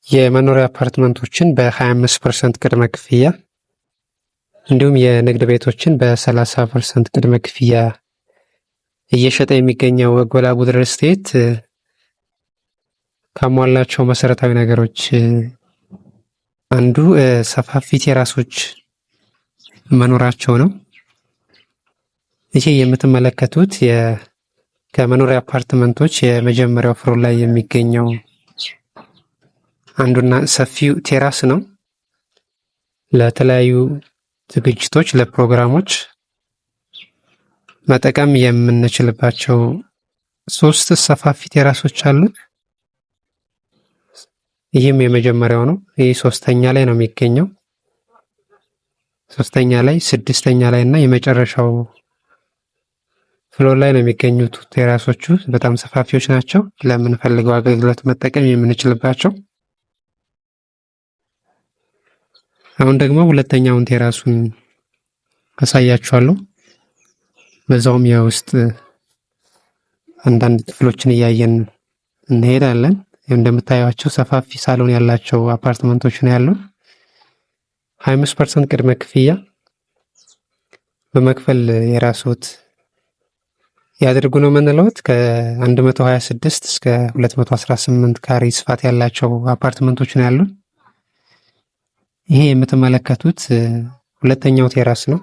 የመኖሪያ አፓርትመንቶችን በ25% ቅድመ ክፍያ እንዲሁም የንግድ ቤቶችን በ30% ቅድመ ክፍያ እየሸጠ የሚገኘው ጎላቡ ሪል ስቴት ካሟላቸው መሰረታዊ ነገሮች አንዱ ሰፋፊ ቴራሶች መኖራቸው ነው። ይሄ የምትመለከቱት ከመኖሪያ አፓርትመንቶች የመጀመሪያው ፍሎር ላይ የሚገኘው አንዱና ሰፊው ቴራስ ነው። ለተለያዩ ዝግጅቶች፣ ለፕሮግራሞች መጠቀም የምንችልባቸው 3 ሰፋፊ ቴራሶች አሉ። ይህም የመጀመሪያው ነው። ይህ 3ኛ ላይ ነው የሚገኘው። 3ኛ ላይ፣ 6ኛ ላይ እና የመጨረሻው ፍሎር ላይ ነው የሚገኙት ቴራሶቹ። በጣም ሰፋፊዎች ናቸው። ለምንፈልገው አገልግሎት መጠቀም የምንችልባቸው። አሁን ደግሞ ሁለተኛውን ቴራሱን አሳያችኋለሁ። በዛውም የውስጥ አንዳንድ ክፍሎችን እያየን እንሄዳለን። እንደምታዩቸው ሰፋፊ ሳሎን ያላቸው አፓርትመንቶች ነው ያሉ። 25% ቅድመ ክፍያ በመክፈል የራስዎት ያድርጉ ነው የምንለውት። ከ126 እስከ 218 ካሬ ስፋት ያላቸው አፓርትመንቶች ነው ያሉ። ይሄ የምትመለከቱት ሁለተኛው ቴራስ ነው።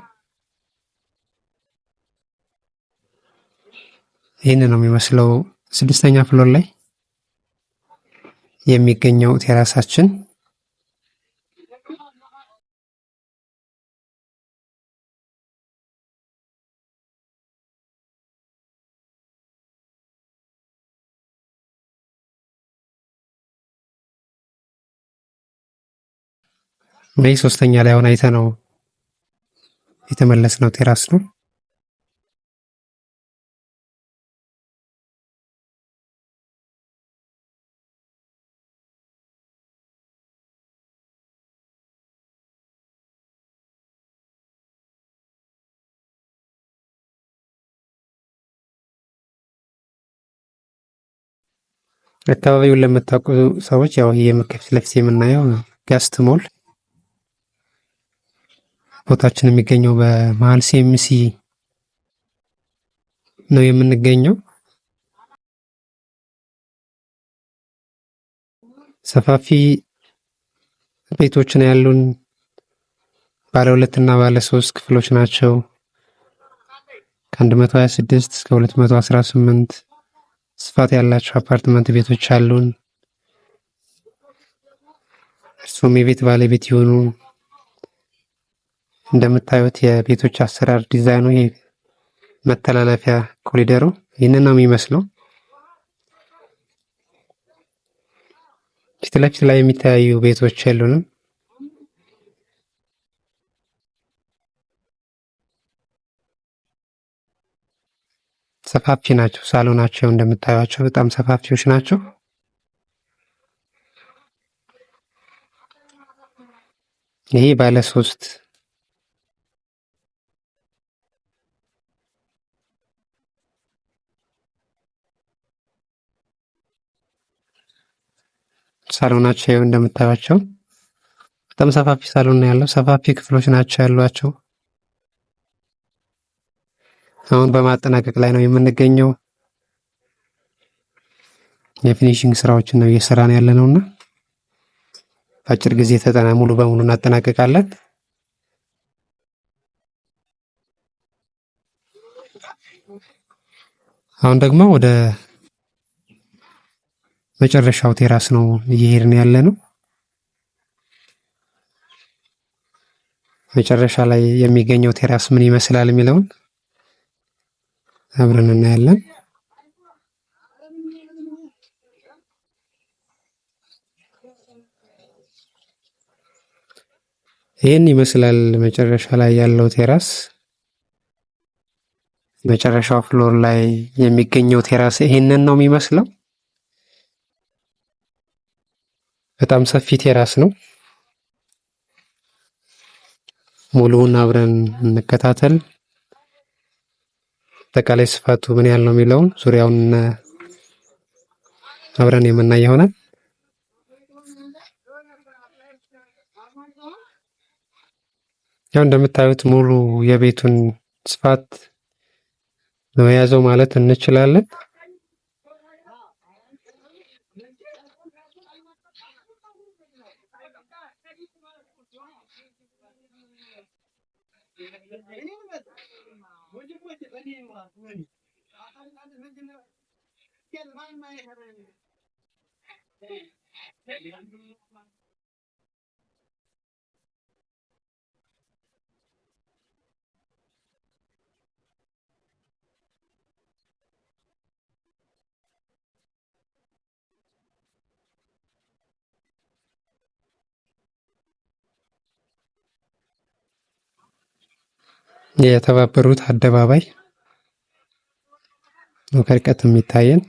ይህን ነው የሚመስለው 6ኛ ፍሎር ላይ የሚገኘው ቴራሳችን። ይህ 3ኛ ላይ አሁን አይተነው የተመለስነው ቴራስ ነው። አካባቢውን ለምታውቁ ሰዎች ያው ይሄ ፊት ለፊት የምናየው ጋስት ሞል ቦታችን የሚገኘው በመሀል ሲኤምሲ ነው የምንገኘው። ሰፋፊ ቤቶች ነው ያሉን። ባለ 2 እና ባለ 3 ክፍሎች ናቸው። ከ126 እስከ 218 ስፋት ያላቸው አፓርትመንት ቤቶች አሉን። እርሱም የቤት ባለቤት ይሆኑ። እንደምታዩት የቤቶች አሰራር ዲዛይኑ መተላለፊያ ኮሪደሩ ይህንን ነው የሚመስለው። ፊት ለፊት ላይ የሚታዩ ቤቶች የሉንም። ሰፋፊ ናቸው። ሳሎናቸው እንደምታዩቸው በጣም ሰፋፊዎች ናቸው። ይሄ ባለ 3 ሳሎናቸው እንደምታዩቸው በጣም ሰፋፊ ሳሎን ነው ያለው። ሰፋፊ ክፍሎች ናቸው ያሏቸው። አሁን በማጠናቀቅ ላይ ነው የምንገኘው። የፊኒሺንግ ስራዎችን ነው እየሰራን ያለነውና በአጭር ጊዜ ሙሉ በሙሉ እናጠናቀቃለን። አሁን ደግሞ ወደ መጨረሻው ቴራስ ነው እየሄድን ያለነው። መጨረሻ ላይ የሚገኘው ቴራስ ምን ይመስላል የሚለውን አብረን እናያለን። ይህን ይመስላል መጨረሻ ላይ ያለው ቴራስ። መጨረሻው ፍሎር ላይ የሚገኘው ቴራስ ይሄንን ነው የሚመስለው። በጣም ሰፊ ቴራስ ነው። ሙሉውን አብረን እንከታተል። አጠቃላይ ስፋቱ ምን ያህል ነው የሚለውን ዙሪያውን አብረን የምናይ ይሆናል። ያው እንደምታዩት ሙሉ የቤቱን ስፋት ነው የያዘው ማለት እንችላለን። የተባበሩት አደባባይ ነው ከርቀት የሚታየን።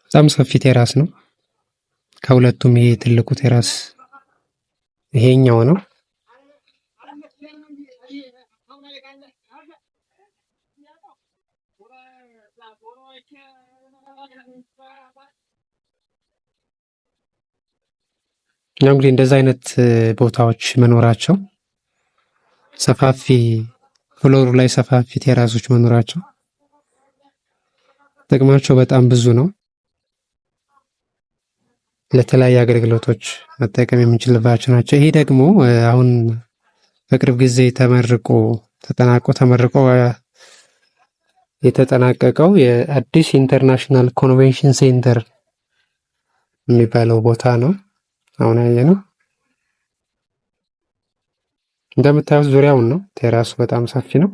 በጣም ሰፊ ቴራስ ነው። ከሁለቱም ይሄ ትልቁ ቴራስ ይሄኛው ነው። ያው እንግዲህ እንደዚህ አይነት ቦታዎች መኖራቸው ሰፋፊ ፍሎሩ ላይ ሰፋፊ ቴራሶች መኖራቸው ጥቅማቸው በጣም ብዙ ነው። ለተለያዩ አገልግሎቶች መጠቀም የምንችልባቸው ናቸው። ይሄ ደግሞ አሁን በቅርብ ጊዜ ተመርቆ የተጠናቀቀው የአዲስ ኢንተርናሽናል ኮንቬንሽን ሴንተር የሚባለው ቦታ ነው። አሁን ያየነው እንደምታዩት ዙሪያውን ነው። ቴራሱ በጣም ሰፊ ነው።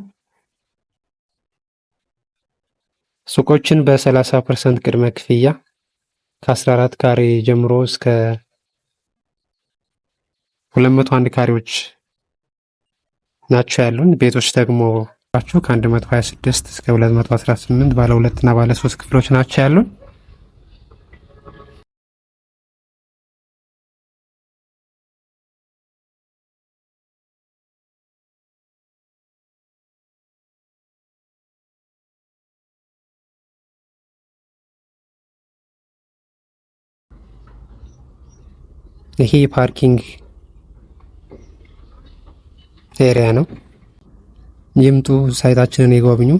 ሱቆችን በ30% ቅድመ ክፍያ ከ14 ካሬ ጀምሮ እስከ 201 ካሬዎች ናቸው ያሉን። ቤቶች ደግሞ ከ126 እስከ 218 ባለ 2 እና ባለ 3 ክፍሎች ናቸው ያሉን። ይሄ ፓርኪንግ ኤሪያ ነው። ይምጡ፣ ሳይታችንን ይጎብኙ።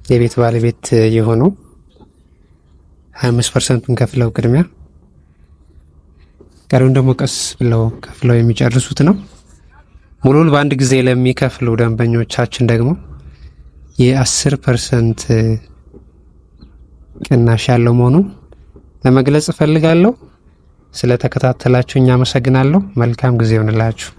የቤት ባለቤት የሆኑ 25%ን ከፍለው ቅድሚያ ቀሪውን ደግሞ ቀስ ብለው ከፍለው የሚጨርሱት ነው። ሙሉን በአንድ ጊዜ ለሚከፍሉ ደንበኞቻችን ደግሞ የ10% ቅናሽ ያለው መሆኑን ለመግለጽ እፈልጋለሁ። ስለተከታተላችሁ እኛ አመሰግናለሁ። መልካም ጊዜ ይሁንላችሁ።